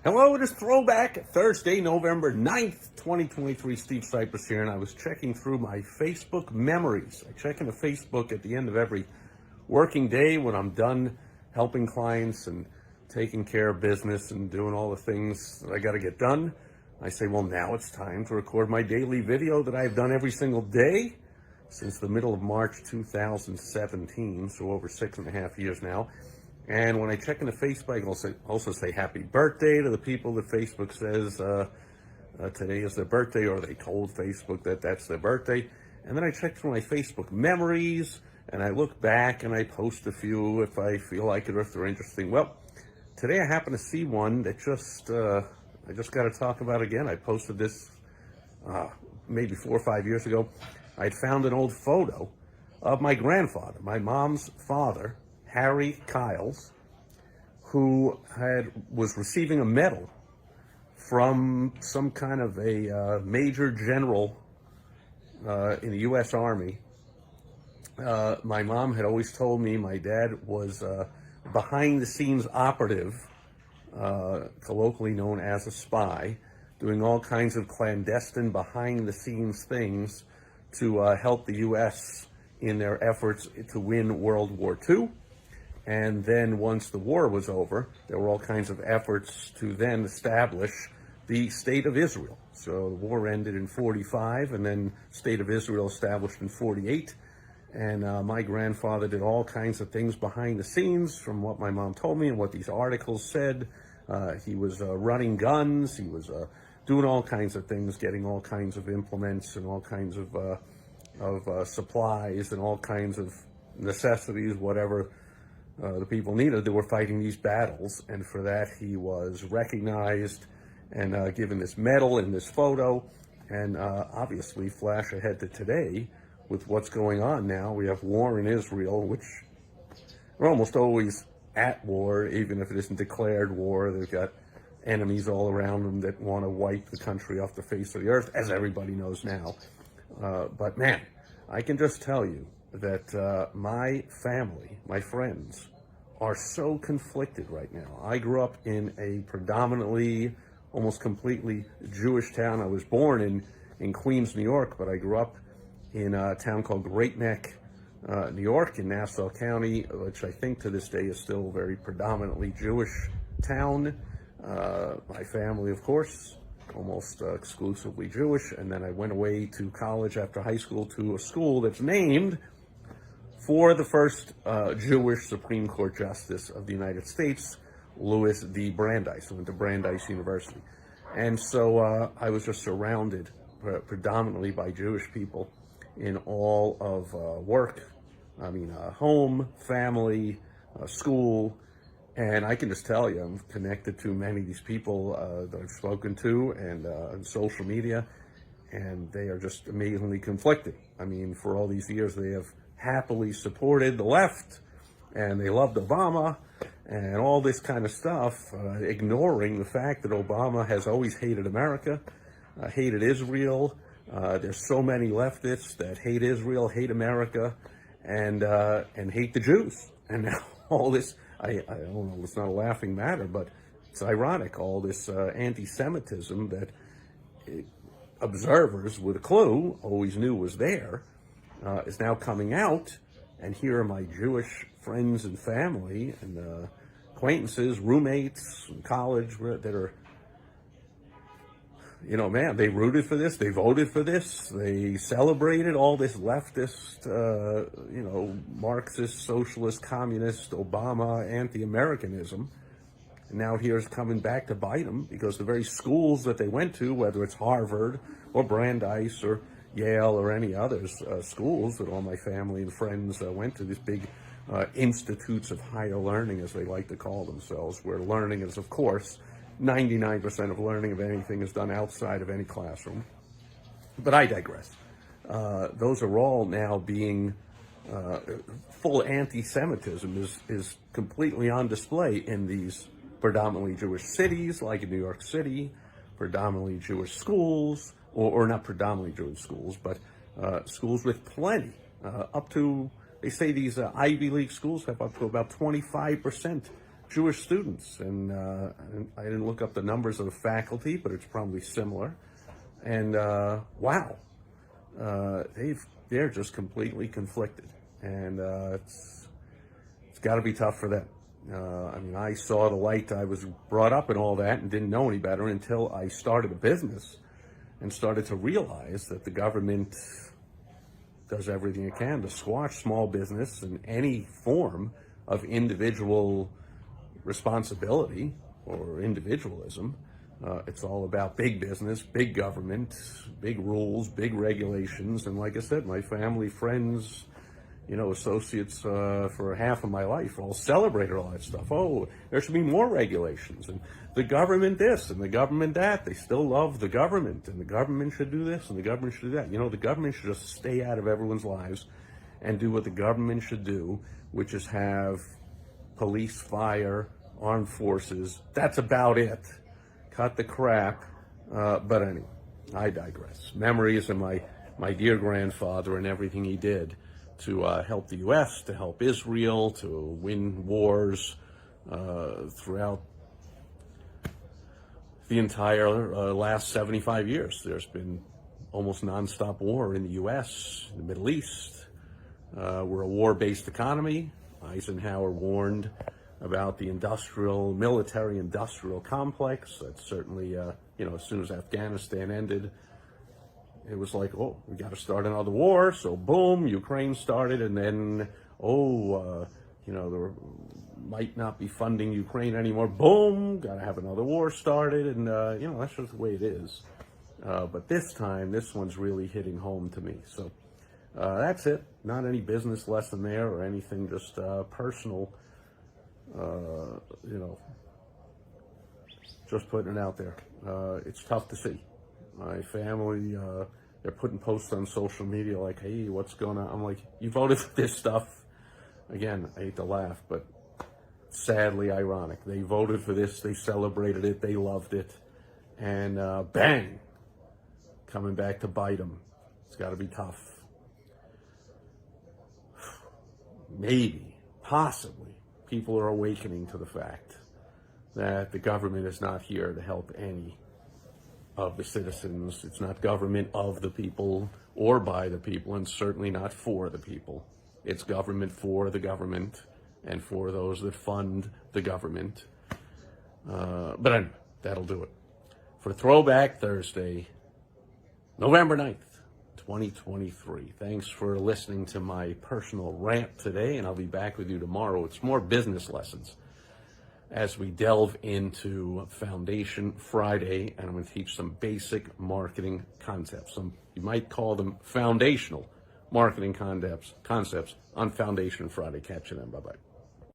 Hello, it is Throwback Thursday, November 9th, 2023. Steve Cypress here, and I was checking through my Facebook memories. I check into Facebook at the end of every working day when I'm done helping clients and taking care of business and doing all the things that I got to get done. I say, well, now it's time to record my daily video that I've done every single day since the middle of March 2017, so over 6.5 years now. And when I check into Facebook, I also say happy birthday to the people that Facebook says today is their birthday, or they told Facebook that that's their birthday. And then I check through my Facebook memories, and I look back, and I post a few if I feel like it or if they're interesting. Well, today I happen to see one that I just got to talk about again. I posted this maybe 4 or 5 years ago. I'd found an old photo of my grandfather, my mom's father, Harry Kiles, who was receiving a medal from some kind of a major general in the U.S. Army. My mom had always told me my dad was behind-the-scenes operative, colloquially known as a spy, doing all kinds of clandestine behind-the-scenes things to help the U.S. in their efforts to win World War II. And then once the war was over, there were all kinds of efforts to then establish the State of Israel. So the war ended in 45, and then State of Israel established in 48. And my grandfather did all kinds of things behind the scenes, from what my mom told me and what these articles said. He was running guns. He was doing all kinds of things, getting all kinds of implements and all kinds of supplies and all kinds of necessities, whatever the people needed. They were fighting these battles, and for that he was recognized and given this medal in this photo. And obviously, flash ahead to today with what's going on now. We have war in Israel, which we're almost always at war, even if it isn't declared war. They've got enemies all around them that want to wipe the country off the face of the earth, as everybody knows now. But man, I can just tell you that my family, my friends, are so conflicted right now. I grew up in a predominantly, almost completely Jewish town. I was born in Queens, New York, but I grew up in a town called Great Neck, New York, in Nassau County, which I think to this day is still a very predominantly Jewish town. My family, of course, almost exclusively Jewish. And then I went away to college after high school to a school that's named for the first Jewish Supreme Court Justice of the United States, Louis D. Brandeis. I went to Brandeis University. And so I was just surrounded predominantly by Jewish people in all of work. I mean, home, family, school. And I can just tell you, I'm connected to many of these people that I've spoken to and on social media, and they are just amazingly conflicted. I mean, for all these years, they have happily supported the left, and they loved Obama, and all this kind of stuff, ignoring the fact that Obama has always hated America, hated Israel. There's so many leftists that hate Israel, hate America, and hate the Jews. And now all this, I don't know, it's not a laughing matter, but it's ironic, all this anti-Semitism that observers with a clue always knew was there, is now coming out. And here are my Jewish friends and family and acquaintances, roommates from college that are, you know, man, they rooted for this, they voted for this, they celebrated all this leftist, you know, Marxist, socialist, communist, Obama, anti-Americanism. And now here's coming back to bite them, because the very schools that they went to, whether it's Harvard or Brandeis or Yale or any others, schools that all my family and friends went to, these big institutes of higher learning, as they like to call themselves, where learning is, of course, 99% of learning of anything is done outside of any classroom. But I digress. Those are all now being, full anti-Semitism is completely on display in these predominantly Jewish cities, like in New York City, predominantly Jewish schools, or not predominantly Jewish schools, but schools with plenty, up to, they say these Ivy League schools have up to about 25% Jewish students, and I didn't look up the numbers of the faculty, but it's probably similar. And wow, they're just completely conflicted, and it's got to be tough for them. I mean, I saw the light. I was brought up in all that and didn't know any better until I started a business and started to realize that the government does everything it can to squash small business and any form of individual responsibility or individualism. It's all about big business, big government, big rules, big regulations. And like I said, my family, friends, associates for half of my life all celebrated all that stuff. Oh, there should be more regulations, and the government this and the government that. They still love the government, and the government should do this and the government should do that. The government should just stay out of everyone's lives and do what the government should do, which is have police, fire, armed forces. That's about it. Cut the crap. But anyway, I digress. Memories of my dear grandfather and everything he did to help the U.S., to help Israel, to win wars throughout the entire last 75 years. There's been almost nonstop war in the U.S., in the Middle East. We're a war-based economy. Eisenhower warned about the military-industrial complex. That's certainly, as soon as Afghanistan ended, it was like, oh, we got to start another war. So boom, Ukraine started, and then, there might not be funding Ukraine anymore. Boom, got to have another war started, and that's just the way it is. But this time, this one's really hitting home to me. So that's it. Not any business lesson there or anything, just personal. Just putting it out there. It's tough to see. My family, they're putting posts on social media like, hey, what's going on? I'm like, you voted for this stuff. Again, I hate to laugh, but sadly ironic. They voted for this, they celebrated it, they loved it, and bang, coming back to bite them. It's got to be tough. Maybe, possibly, people are awakening to the fact that the government is not here to help any of the citizens. It's not government of the people or by the people, and certainly not for the people. It's government for the government and for those that fund the government. But anyway, that'll do it. For Throwback Thursday, November 9th, 2023. Thanks for listening to my personal rant today, and I'll be back with you tomorrow. It's more business lessons as we delve into Foundation Friday, and I'm going to teach some basic marketing concepts. You might call them foundational marketing concepts on Foundation Friday. Catch you then. Bye-bye.